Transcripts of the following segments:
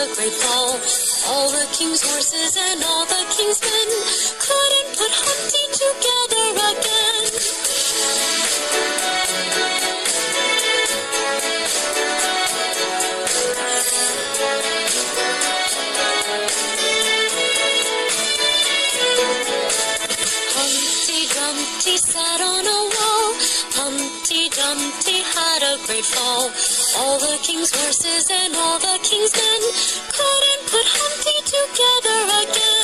a great fall. All the king's horses and all the king's men couldn't put Humpty together again. Humpty Dumpty sat on a wall. Humpty Dumpty had a great fall. All the king's horses and all the king's men couldn't put Humpty together again.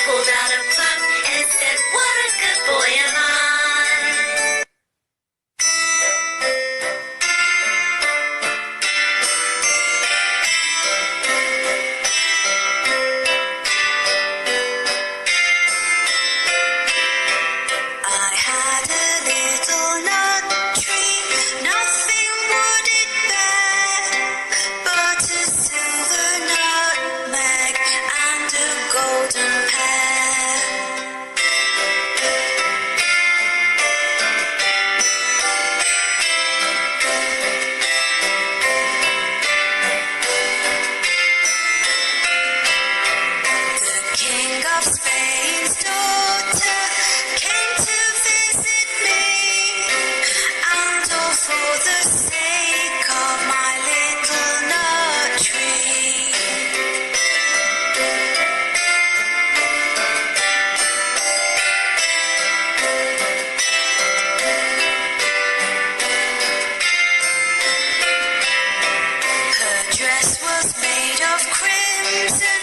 pulled out a plum and said, what a good boy am I. I had a little nut tree, nothing would it bear but a silver nutmeg and a golden pear. The King of Spain's daughter came to visit me, and all for the sake of my little nut tree. Her dress was made of crimson,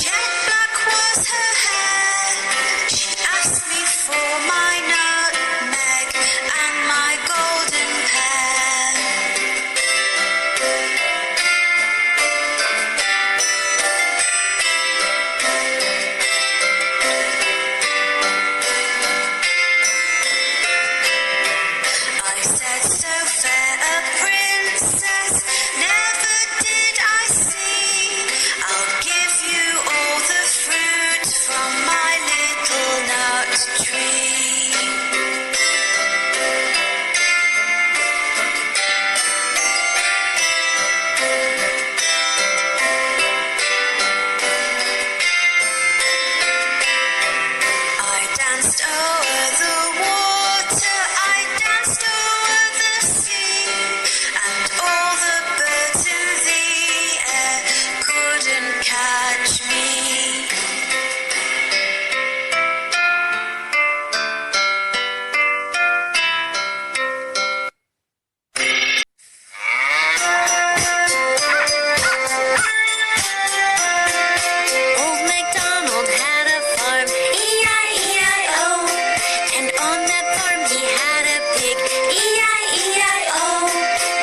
jet black was her hair. She asked me for my nutmeg and my golden pear. I said, so fair a princess never did I see. I'll give you all the fruit from my little nut tree. I danced over the water, I danced over the sea, and all the birds in the air couldn't catch me. Old MacDonald had a farm, E-I-E-I-O, and on that farm he had a pig, E-I-E-I-O,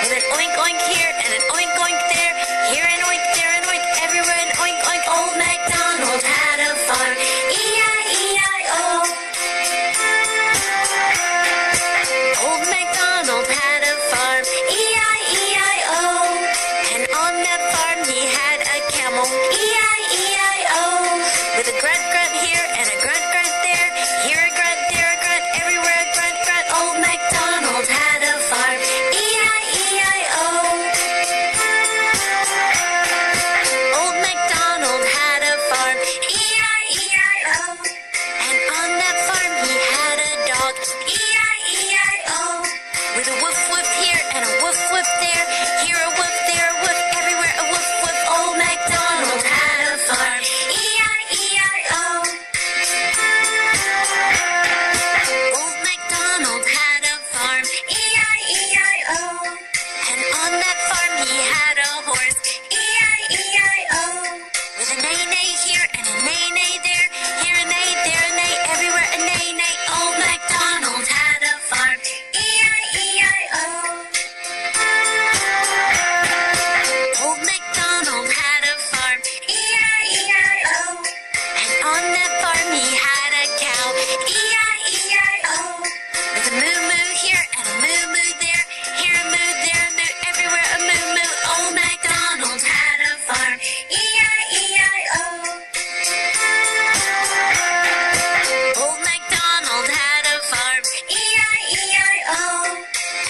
with an oink oink here and an oink oink there, here an oink, there an oink, everywhere an oink oink. Old MacDonald had a farm, E-I-E-I-O. Old MacDonald had a farm, E-I-E-I-O, and on that farm he had a camel, E-I-E-I-O, with a grunt grunt here and a grunt grunt there, here a grunt, there a grunt, everywhere a grunt grunt. Old MacDonald had a farm, E-I-E-I-O. Old MacDonald had a farm, E-I-E-I-O, and on that farm he had a dog, E-I-E-I-O, with a woof woof here and a woof woof there, here a woof, there a woof, everywhere a woof woof. Old MacDonald had a farm, E-I-E-I-O. Old MacDonald had a farm, E-I-E-I-O, and on that farm he had a horse, E-I-E-I-O, with a neigh-neigh here and a neigh-neigh there, here a neigh, there a neigh, everywhere a neigh-neigh. Old MacDonald had a farm, E-I-E-I-O. Old MacDonald had a farm, E-I-E-I-O, and on that farm he had a cow, E-I-E-I-O, with a moo-moo here and a moo-moo there, here a moo, there a moo, everywhere a moo-moo. Old MacDonald had a farm, E-I-E-I-O. Old MacDonald had a farm, E-I-E-I-O,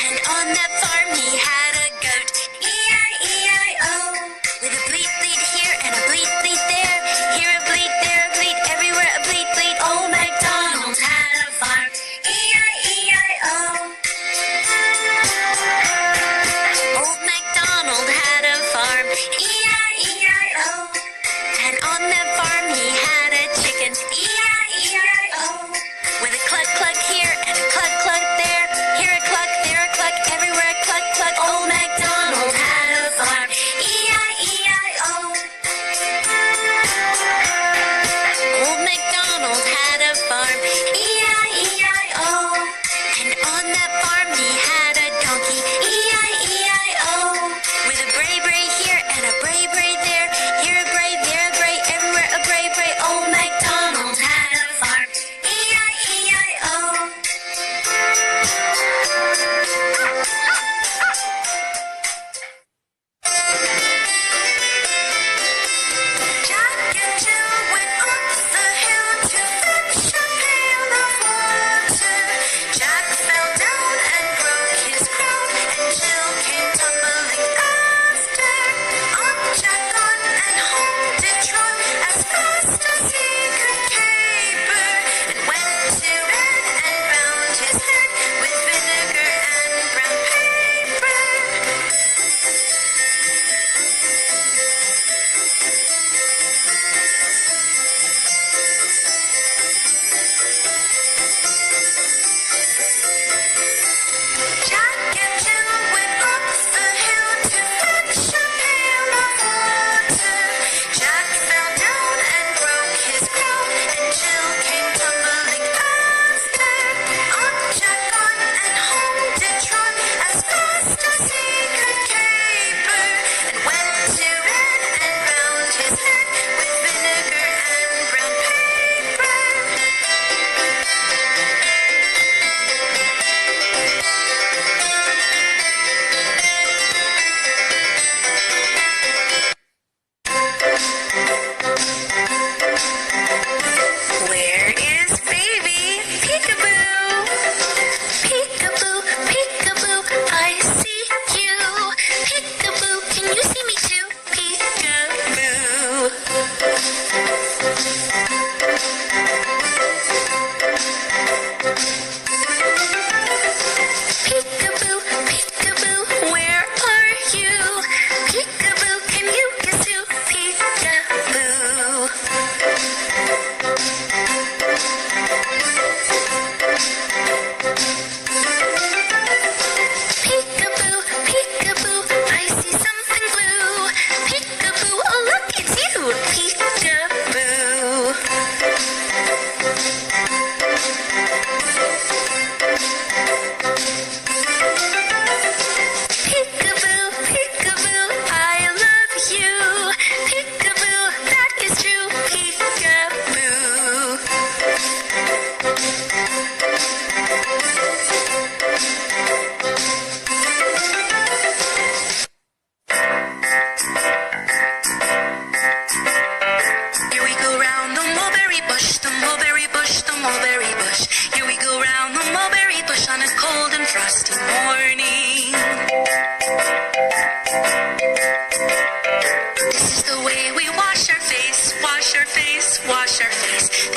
and on that farm he had a goat, E-I-E-I-O, with a bleat bleat here and a bleat bleat there, here a bleat, there a bleat, everywhere a bleat bleat. Old MacDonald had a farm, E-I-E-I-O.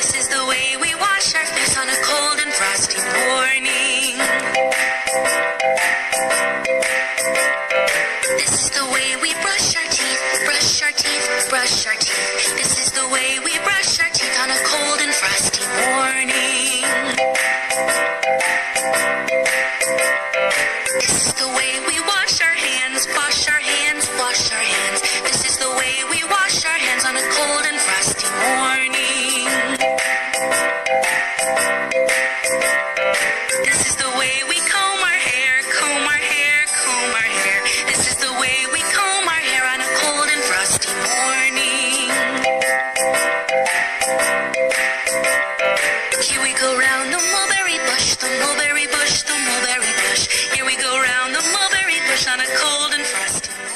This is the way we wash our face on a cold and frosty morning. This is the way we brush our teeth, brush our teeth, brush our teeth. This is the way we brush our teeth on a cold and frosty morning. This is the way we wash our hands, wash our hands, wash our hands. This is the way we wash our hands on a cold and frosty morning. This is the way we comb our hair, comb our hair, comb our hair. This is the way we comb our hair on a cold and frosty morning. Here we go round the mulberry bush, the mulberry bush, the mulberry bush. Here we go round the mulberry bush on a cold and frosty morning.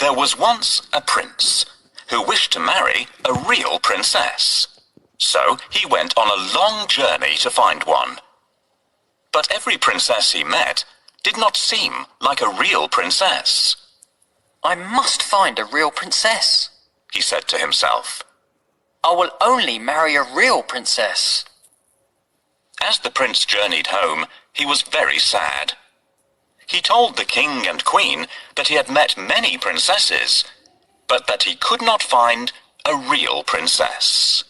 There was once a prince who wished to marry a real princess. So he went on a long journey to find one. But every princess he met did not seem like a real princess. I must find a real princess, he said to himself. I will only marry a real princess. As the prince journeyed home, he was very sad. He told the king and queen that he had met many princesses, but that he could not find a real princess.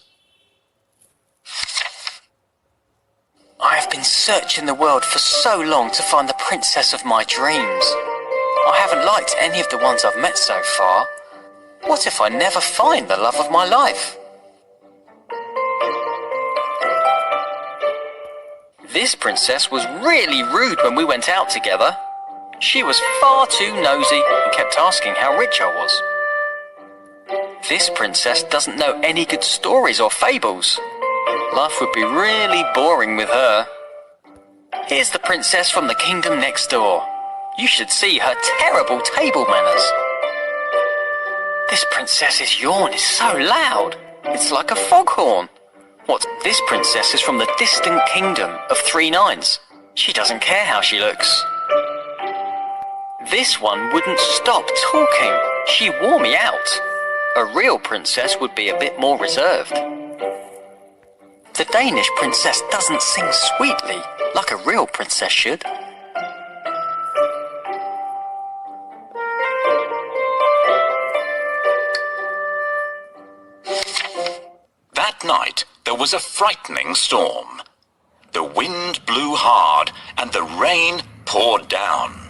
I have been searching the world for so long to find the princess of my dreams. I haven't liked any of the ones I've met so far. What if I never find the love of my life? This princess was really rude when we went out together. She was far too nosy and kept asking how rich I was. This princess doesn't know any good stories or fables. Life would be really boring with her. Here's the princess from the kingdom next door. You should see her terrible table manners. This princess's yawn is so loud. It's like a foghorn. This princess is from the distant kingdom of 3 nines. She doesn't care how she looks. This one wouldn't stop talking. She wore me out. A real princess would be a bit more reserved. The Danish princess doesn't sing sweetly like a real princess should. That night, there was a frightening storm. The wind blew hard and the rain poured down.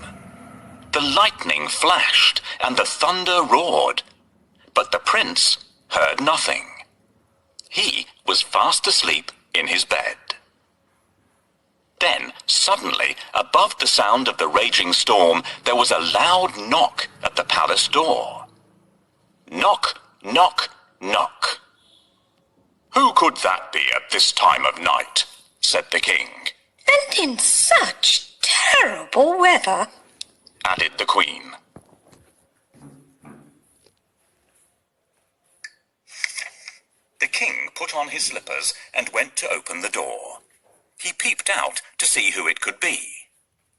The lightning flashed and the thunder roared, but the prince heard nothing. He was fast asleep in his bed. Then, suddenly, above the sound of the raging storm, there was a loud knock at the palace door. Knock, knock, knock. "Who could that be at this time of night?" said the king. "And in such terrible weather," added the queen. The king put on his slippers and went to open the door. He peeped out to see who it could be.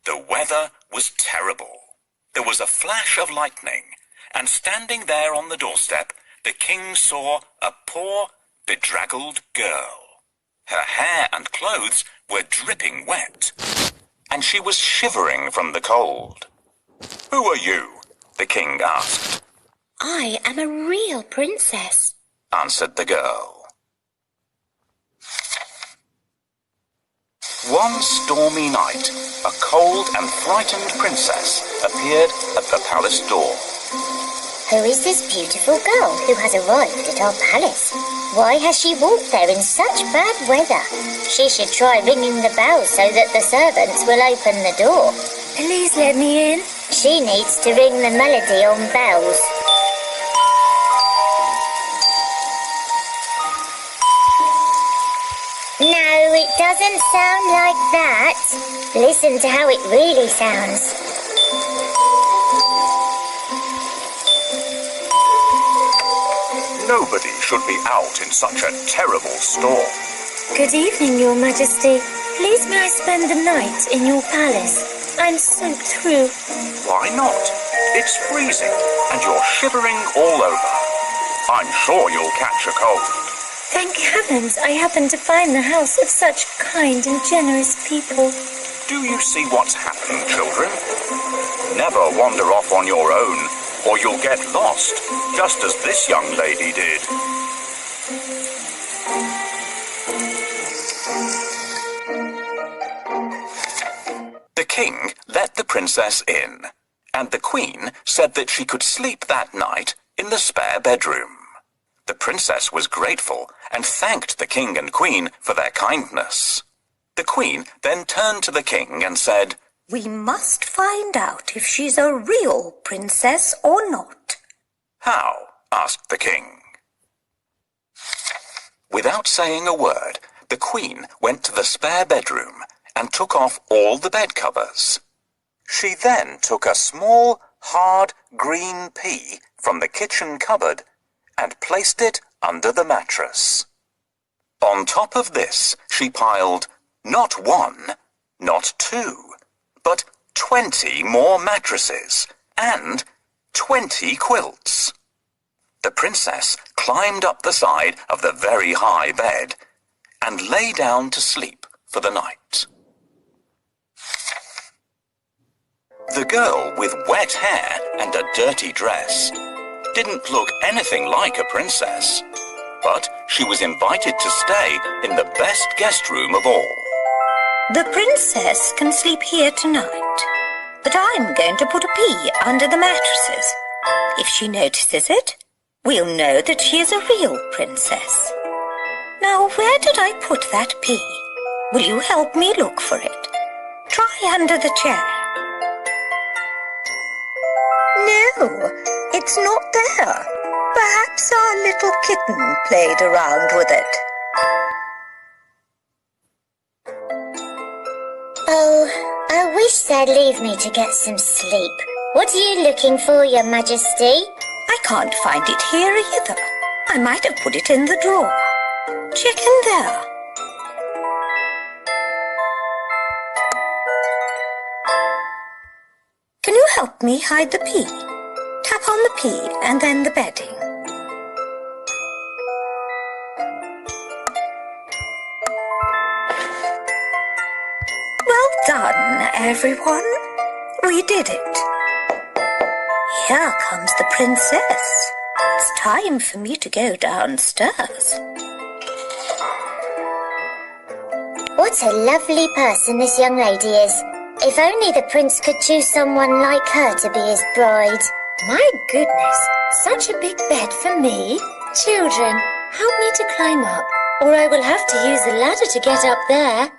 The weather was terrible. There was a flash of lightning, and standing there on the doorstep, the king saw a poor, bedraggled girl. Her hair and clothes were dripping wet, and she was shivering from the cold. "Who are you?" the king asked. "I am a real princess," answered the girl. One stormy night, a cold and frightened princess appeared at the palace door. "Who is this beautiful girl who has arrived at our palace? Why has she walked there in such bad weather? She should try ringing the bell so that the servants will open the door. "Please let me in." She needs to ring the melody on bells." No, it doesn't sound like that. Listen to how it really sounds. Nobody should be out in such a terrible storm. "Good evening, Your Majesty. Please may I spend the night in your palace? I'm soaked through." Why not? It's freezing and you're shivering all over. I'm sure you'll catch a cold. "Thank heavens I happened to find the house of such kind and generous people." Do you see what's happened, children? Never wander off on your own, or you'll get lost, just as this young lady did. The king let the princess in, and the queen said that she could sleep that night in the spare bedroom. The princess was grateful and thanked the king and queen for their kindness. The queen then turned to the king and said, "We must find out if she's a real princess or not." "How?" asked the king. Without saying a word, the queen went to the spare bedroom and took off all the bed covers. She then took a small, hard green pea from the kitchen cupboard and placed it under the mattress. On top of this, she piled not one, not two, but 20 more mattresses and 20 quilts. The princess climbed up the side of the very high bed and lay down to sleep for the night. The girl with wet hair and a dirty dress didn't look anything like a princess, but she was invited to stay in the best guest room of all. The princess can sleep here tonight, but I'm going to put a pea under the mattresses. If she notices it, we'll know that she is a real princess. Now, where did I put that pea? Will you help me look for it? Try under the chair. No, it's not there. Perhaps our little kitten played around with it. Oh, I wish they'd leave me to get some sleep. What are you looking for, Your Majesty? I can't find it here either. I might have put it in the drawer. Check in there. Can you help me hide the pea? Tap on the pea and then the bedding. Well done, everyone. We did it. Here comes the princess. It's time for me to go downstairs. What a lovely person this young lady is. If only the prince could choose someone like her to be his bride. My goodness, such a big bed for me. Children, help me to climb up, or I will have to use the ladder to get up there.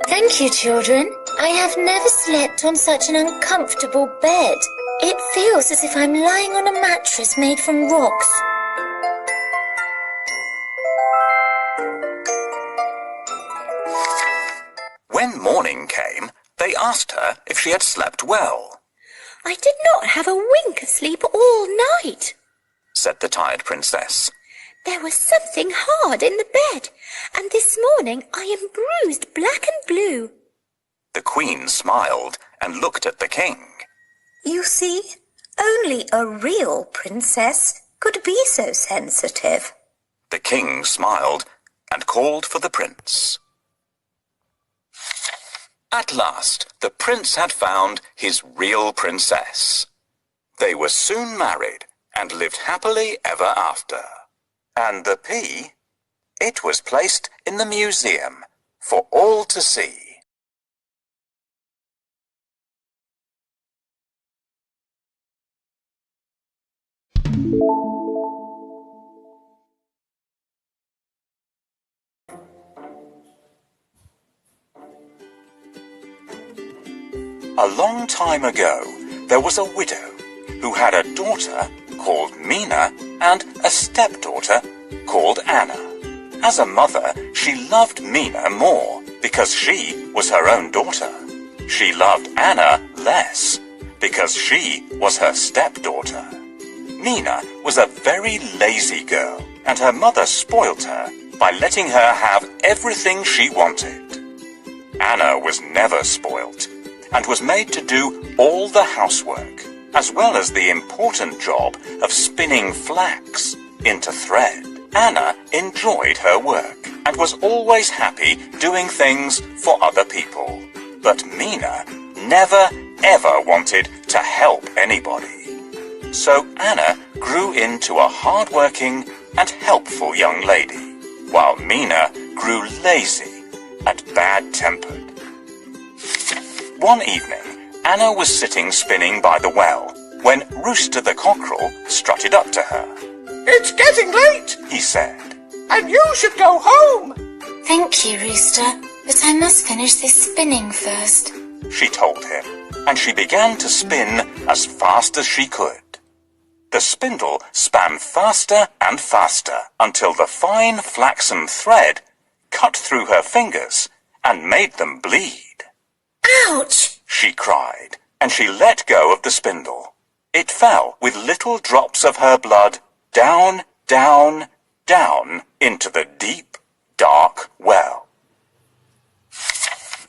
Thank you, children. I have never slept on such an uncomfortable bed. It feels as if I'm lying on a mattress made from rocks. When morning came, they asked her if she had slept well. I did not have a wink of sleep all night, said the tired princess. There was something hard in the bed, and this morning I am bruised black and blue. The queen smiled and looked at the king. You see, only a real princess could be so sensitive. The king smiled and called for the prince. At last, the prince had found his real princess. They were soon married and lived happily ever after. And the pea, it was placed in the museum for all to see. A long time ago, there was a widow who had a daughter called Mina and a stepdaughter called Anna. As a mother, she loved Mina more because she was her own daughter. She loved Anna less because she was her stepdaughter. Mina was a very lazy girl, and her mother spoilt her by letting her have everything she wanted. Anna was never spoilt and was made to do all the housework, as well as the important job of spinning flax into thread. Anna enjoyed her work and was always happy doing things for other people. But Mina never ever wanted to help anybody. So Anna grew into a hard-working and helpful young lady, while Mina grew lazy and bad-tempered. One evening, Anna was sitting spinning by the well when Rooster the cockerel strutted up to her. "It's getting late," he said, "and you should go home." Thank you, Rooster, but I must finish this spinning first, she told him, and she began to spin as fast as she could. The spindle span faster and faster until the fine flaxen thread cut through her fingers and made them bleed. Ouch! She cried and she let go of the spindle. It fell with little drops of her blood down, down, down into the deep, dark well.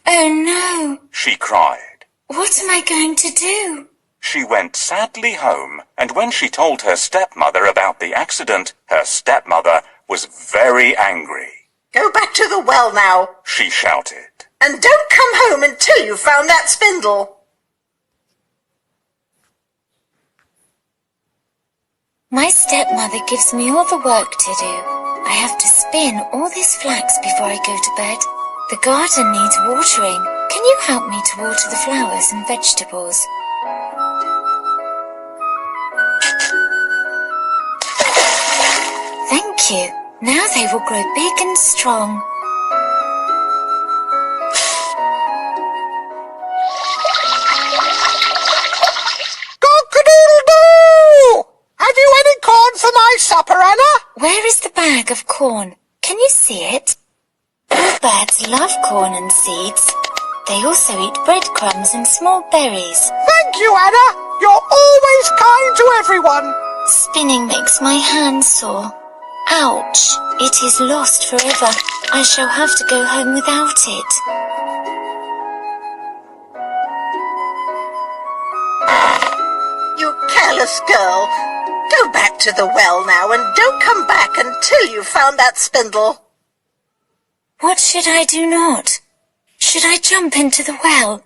Oh no, She cried. what am I going to do? She went sadly home, and when she told her stepmother about the accident, her stepmother was very angry. Go back to the well now, She shouted. and don't come home until you've found that spindle. My stepmother gives me all the work to do. I have to spin all this flax before I go to bed. The garden needs watering. Can you help me to water the flowers and vegetables? Thank you. Now they will grow big and strong. Cock-a-doodle-doo! Have you any corn for my supper, Anna? Where is the bag of corn? Can you see it? All birds love corn and seeds. They also eat breadcrumbs and small berries. Thank you, Anna. You're always kind to everyone. Spinning makes my hands sore. Ouch! It is lost forever. I shall have to go home without it. You careless girl. Go back to the well now and don't come back until you've found that spindle. What should I do not? Should I jump into the well?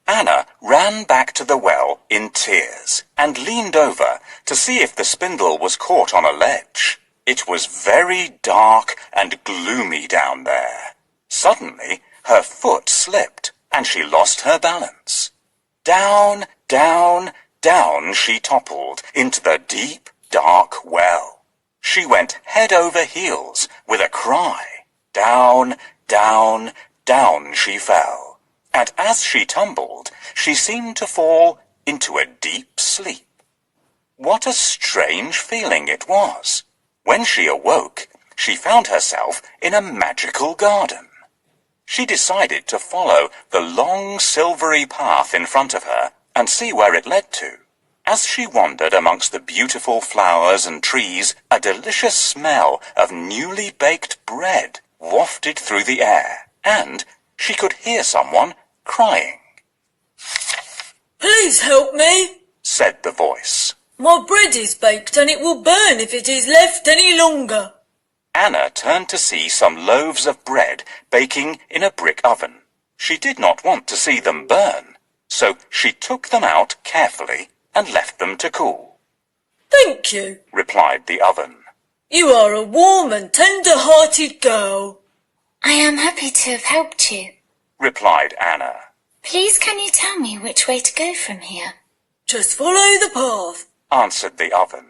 Anna ran back to the well in tears and leaned over to see if the spindle was caught on a ledge. It was very dark and gloomy down there. Suddenly, her foot slipped and she lost her balance. Down, down, down she toppled into the deep, dark well. She went head over heels with a cry. Down, down, down she fell. And as she tumbled, she seemed to fall into a deep sleep. What a strange feeling it was. When she awoke, she found herself in a magical garden. She decided to follow the long silvery path in front of her and see where it led to. As she wandered amongst the beautiful flowers and trees, a delicious smell of newly baked bread wafted through the air, and she could hear someone crying. Please help me, Said the voice. my bread is baked and it will burn if it is left any longer. Anna turned to see some loaves of bread baking in a brick oven. She did not want to see them burn, so she took them out carefully and left them to cool. Thank you. Replied the oven. You are a warm and tender-hearted girl. I am happy to have helped you. Replied Anna. Please can you tell me which way to go from here? Just follow the path. Answered the oven.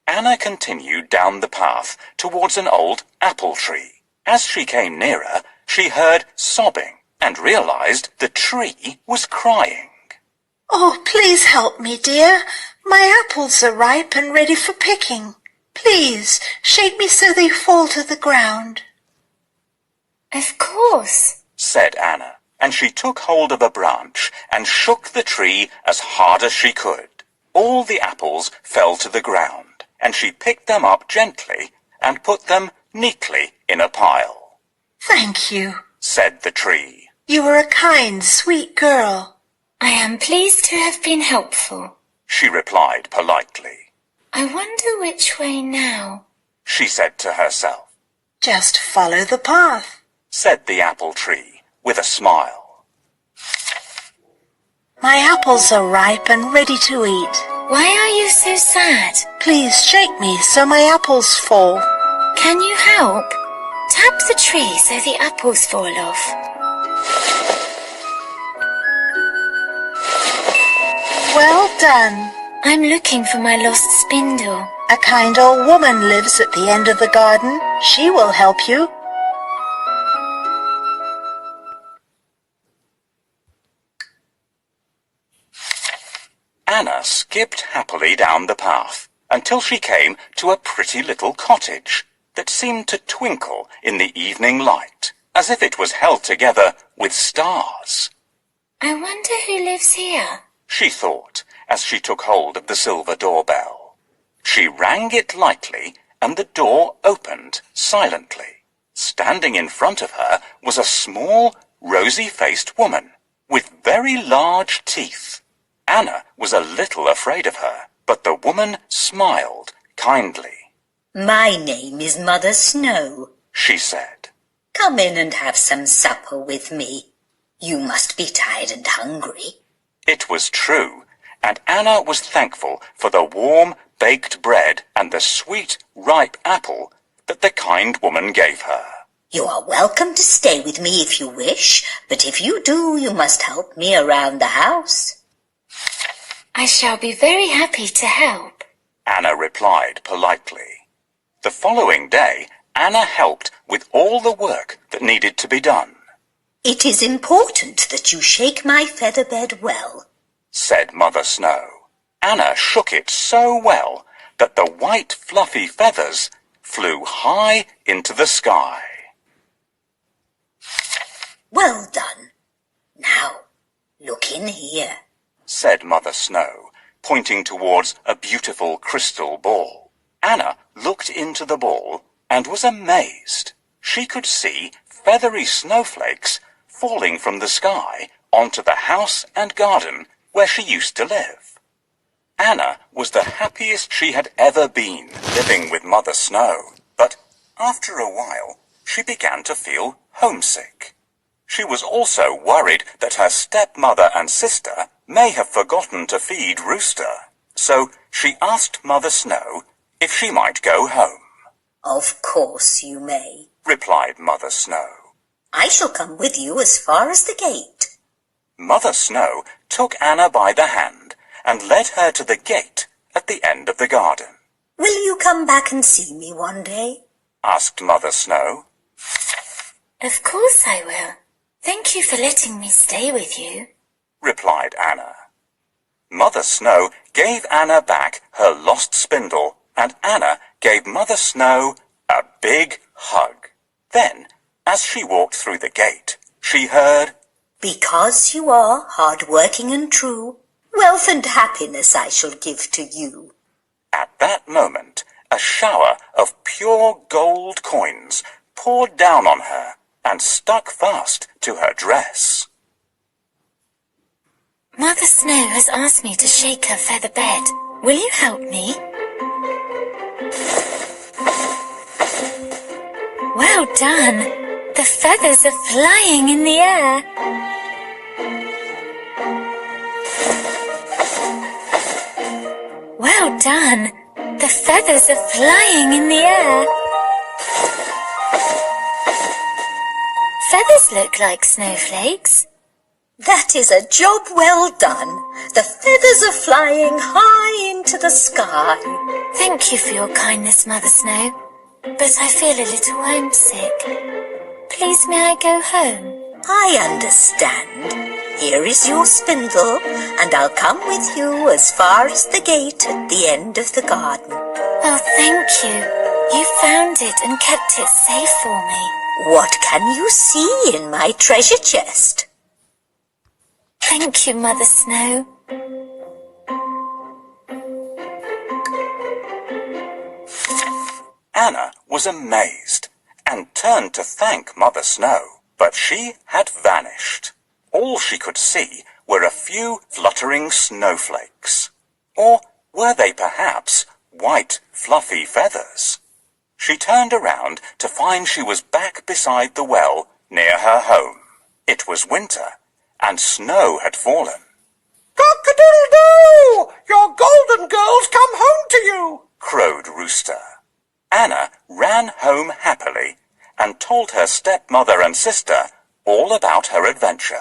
Anna continued down the path towards an old apple tree. As she came nearer, she heard sobbing and realized the tree was crying. Oh, please help me, dear. My apples are ripe and ready for picking. Please, shake me so they fall to the ground. Of course. Said Anna, and she took hold of a branch and shook the tree as hard as she could. All the apples fell to the ground, and she picked them up gently and put them neatly in a pile. Thank you. Said the tree. You are a kind, sweet girl. I am pleased to have been helpful. She replied politely. I wonder which way now. She said to herself. Just follow the path. Said the apple tree with a smile. My apples are ripe and ready to eat. Why are you so sad? Please shake me so my apples fall. Can you help? Tap the tree so the apples fall off. Well done. I'm looking for my lost spindle. A kind old woman lives at the end of the garden. She will help you. Anna skipped happily down the path until she came to a pretty little cottage that seemed to twinkle in the evening light. as if it was held together with stars. I wonder who lives here, She thought as she took hold of the silver doorbell. She rang it lightly, and the door opened silently. Standing in front of her was a small, rosy-faced woman with very large teeth. Anna was a little afraid of her, but the woman smiled kindly. My name is Mother Snow, She said. Come in and have some supper with me. You must be tired and hungry. It was true, and Anna was thankful for the warm, baked bread and the sweet, ripe apple that the kind woman gave her. You are welcome to stay with me if you wish, but if you do, you must help me around the house. I shall be very happy to help, Anna replied politely. The following day, Anna helped with all the work that needed to be done. It is important that you shake my feather bed well, said Mother Snow. Anna shook it so well that the white fluffy feathers flew high into the sky. Well done. Now, look in here, said Mother Snow, pointing towards a beautiful crystal ball. Anna looked into the ball and was amazed. She could see feathery snowflakes falling from the sky onto the house and garden where she used to live. Anna was the happiest she had ever been living with Mother Snow, but after a while she began to feel homesick. She was also worried that her stepmother and sister may have forgotten to feed Rooster, so she asked Mother Snow if she might go home. Of course you may, replied Mother Snow. I shall come with you as far as the gate. Mother Snow took Anna by the hand and led her to the gate at the end of the garden. Will you come back and see me one day? Asked Mother Snow. Of course I will. Thank you for letting me stay with you, replied Anna. Mother Snow gave Anna back her lost spindle, and Anna gave Mother Snow a big hug. Then, as she walked through the gate, she heard, Because you are hard-working and true, wealth and happiness I shall give to you. At that moment, a shower of pure gold coins poured down on her and stuck fast to her dress. Mother Snow has asked me to shake her feather bed. Will you help me? Well done! The feathers are flying in the air. Well done! The feathers are flying in the air. Feathers look like snowflakes. That is a job well done. The feathers are flying high into the sky. Thank you for your kindness, Mother Snow, but I feel a little homesick. Please may I go home? I understand. Here is your spindle, and I'll come with you as far as the gate at the end of the garden. Oh, thank you. You found it and kept it safe for me. What can you see in my treasure chest? Thank you, Mother Snow. Anna was amazed and turned to thank Mother Snow, but she had vanished. All she could see were a few fluttering snowflakes. Or were they perhaps white, fluffy feathers? She turned around to find she was back beside the well near her home. It was winter, and snow had fallen. Cock-a-doodle-doo! Your golden girls come home to you, crowed Rooster. Anna ran home happily and told her stepmother and sister all about her adventure.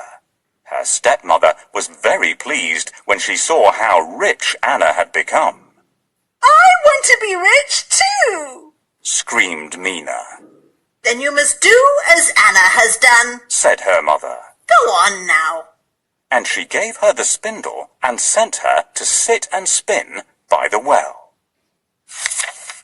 Her stepmother was very pleased when she saw how rich Anna had become. I want to be rich too, screamed Mina. Then you must do as Anna has done, said her mother. Go on now. And she gave her the spindle and sent her to sit and spin by the well.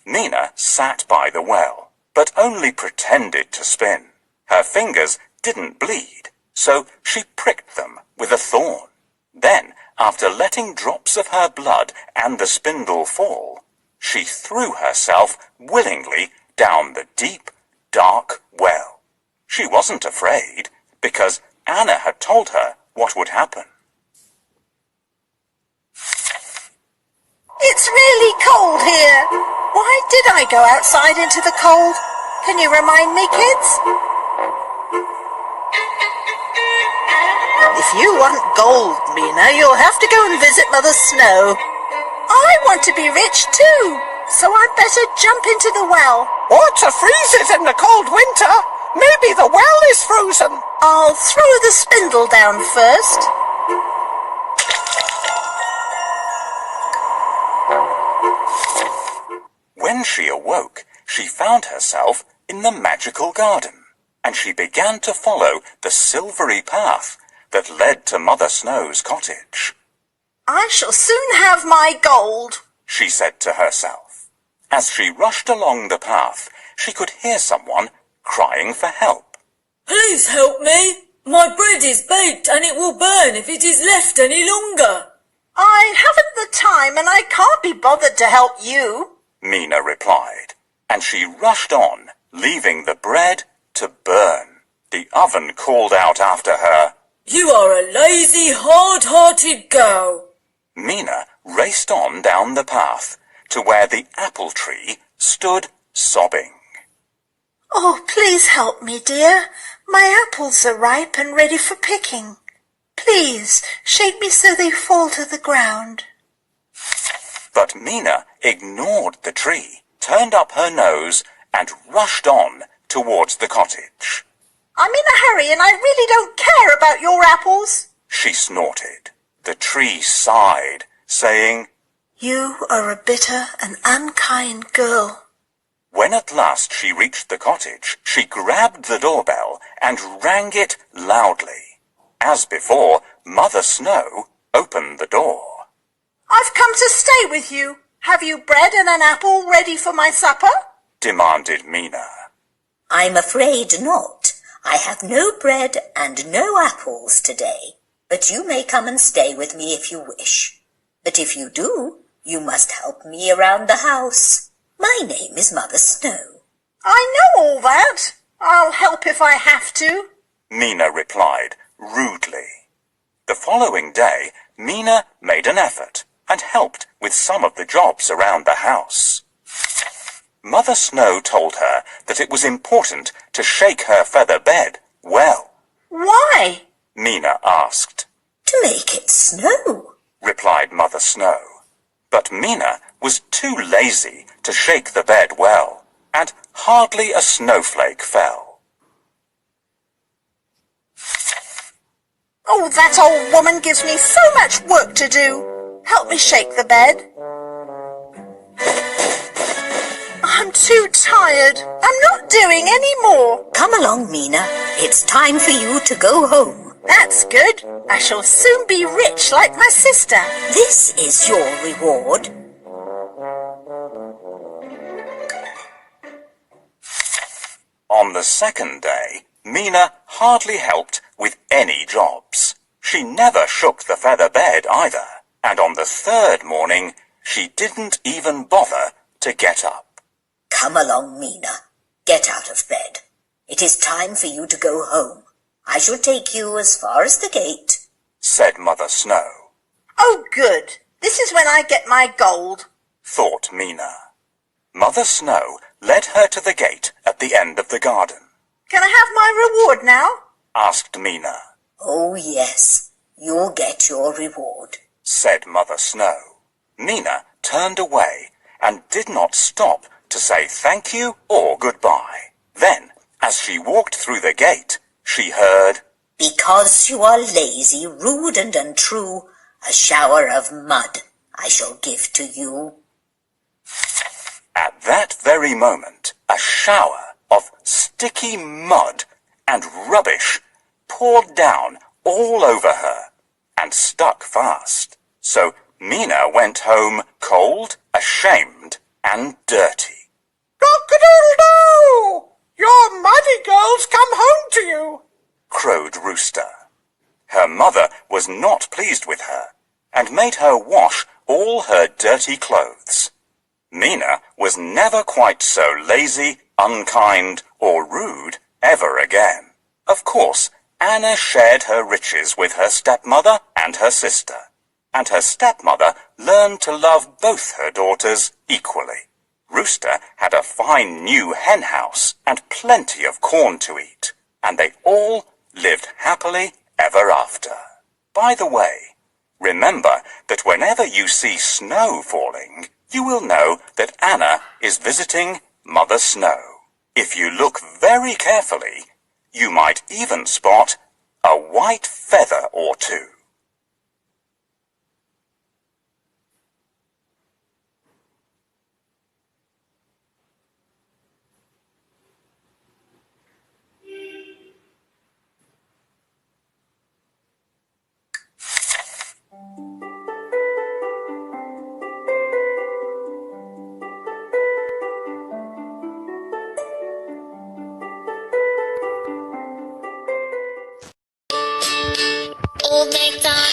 Mina sat by the well, but only pretended to spin. Her fingers didn't bleed, so she pricked them with a thorn. Then, after letting drops of her blood and the spindle fall, she threw herself willingly down the deep, dark well. She wasn't afraid, because Anna had told her what would happen. It's really cold here. Why did I go outside into the cold? Can you remind me, kids? If you want gold, Mina, you'll have to go and visit Mother Snow. I want to be rich too, so I'd better jump into the well. Or to freeze it in the cold winter. Maybe the well is frozen. I'll throw the spindle down first. When she awoke, she found herself in the magical garden, and she began to follow the silvery path that led to Mother Snow's cottage. I shall soon have my gold, she said to herself. As she rushed along the path, she could hear someone crying for help. Please help me. My bread is baked and it will burn if it is left any longer. I haven't the time and I can't be bothered to help you, Mina replied, and she rushed on, leaving the bread to burn. The oven called out after her, You are a lazy, hard-hearted girl. Mina raced on down the path to where the apple tree stood sobbing. Oh, please help me, dear. My apples are ripe and ready for picking. Please, shake me so they fall to the ground. But Mina ignored the tree, turned up her nose, and rushed on towards the cottage. I'm in a hurry and I really don't care about your apples, she snorted. The tree sighed, saying, You are a bitter and unkind girl. When at last she reached the cottage, she grabbed the doorbell and rang it loudly. As before, Mother Snow opened the door. I've come to stay with you. Have you bread and an apple ready for my supper? Demanded Mina. I'm afraid not. I have no bread and no apples today, but you may come and stay with me if you wish. But if you do, you must help me around the house. My name is Mother Snow. I know all that. I'll help if I have to, Mina replied rudely. The following day, Mina made an effort and helped with some of the jobs around the house. Mother Snow told her that it was important to shake her feather bed well. Why? Mina asked. To make it snow, replied Mother Snow. But Mina was too lazy to shake the bed well, and hardly a snowflake fell. Oh, that old woman gives me so much work to do. Help me shake the bed. I'm too tired. I'm not doing any more. Come along, Mina. It's time for you to go home. That's good. I shall soon be rich like my sister. This is your reward. On the second day, Mina hardly helped with any jobs. She never shook the feather bed either, and on the third morning, she didn't even bother to get up. Come along, Mina. Get out of bed. It is time for you to go home. I shall take you as far as the gate, said Mother Snow. Oh, good. This is when I get my gold, thought Mina. Mother Snow led her to the gate at the end of the garden. Can I have my reward now? Asked Mina. Oh, yes. You'll get your reward, said Mother Snow. Mina turned away and did not stop to say thank you or goodbye. Then, as she walked through the gate, she heard, Because you are lazy, rude and untrue, a shower of mud I shall give to you. At that very moment, a shower of sticky mud and rubbish poured down all over her and stuck fast. So Mina went home cold, ashamed, and dirty. Cock-a-doodle-doo! Your muddy girls come home to you, crowed Rooster. Her mother was not pleased with her and made her wash all her dirty clothes. Mina was never quite so lazy, unkind, or rude ever again. Of course, Anna shared her riches with her stepmother and her sister, and her stepmother learned to love both her daughters equally. Rooster had a fine new hen house and plenty of corn to eat, and they all lived happily ever after. By the way, remember that whenever you see snow falling, you will know that Anna is visiting Mother Snow. If you look very carefully, you might even spot a white feather or two. Old MacDonald,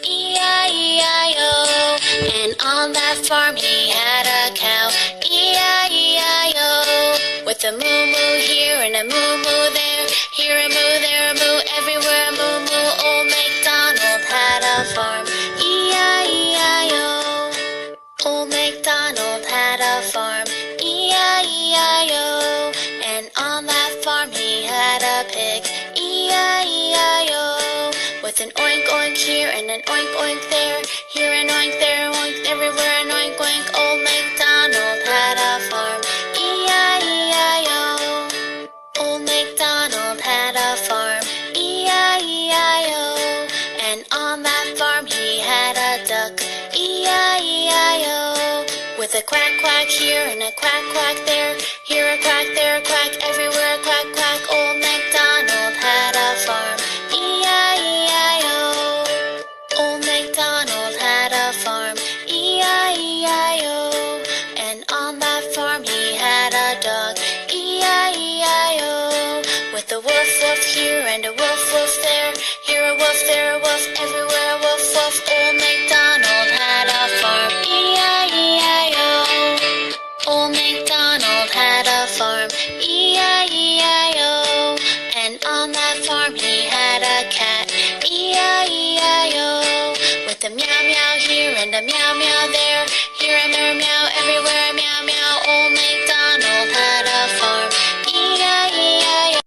E-I-E-I-O, and on that farm he had a cow, E-I-E-I-O, with a moo-moo here and a moo-moo there, here a moo, there a moo, everywhere a moo-moo. Old MacDonald had a farm, E-I-E-I-O. Old MacDonald had a farm, E-I-E-I-O, and on that farm he had a pig, E-I-E-I-O, with an oink oink here and an oink oink there, here an oink, there an oink, everywhere an oink oink. Old MacDonald had a farm, E-I-E-I-O. Old MacDonald had a farm, E-I-E-I-O, and on that farm he had a duck, E-I-E-I-O, with a quack quack here and a quack quack there, here a quack, there a quack, everywhere a quack quack. Old MacDonald had a farm, E-I-E-I-O. Old MacDonald had a farm, E-I-E-I-O, and on that farm he had a dog, E-I-E-I-O, with a woof woof here and a woof woof there, here a woof, there a woof, everywhere a woof woof. Old MacDonald had a farm, E-I-E-I-O. Old MacDonald had a farm, E-I-E-I-O, and on that farm he had a cat, E-I-E-I-O, with a meow meow here and a meow meow there, here a meow meow, everywhere a meow meow. Old MacDonald had a farm, E-I-E-I-O.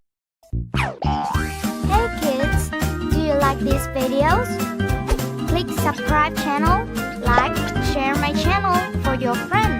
Hey kids, do you like these videos? Click subscribe channel, like, share my channel for your friends.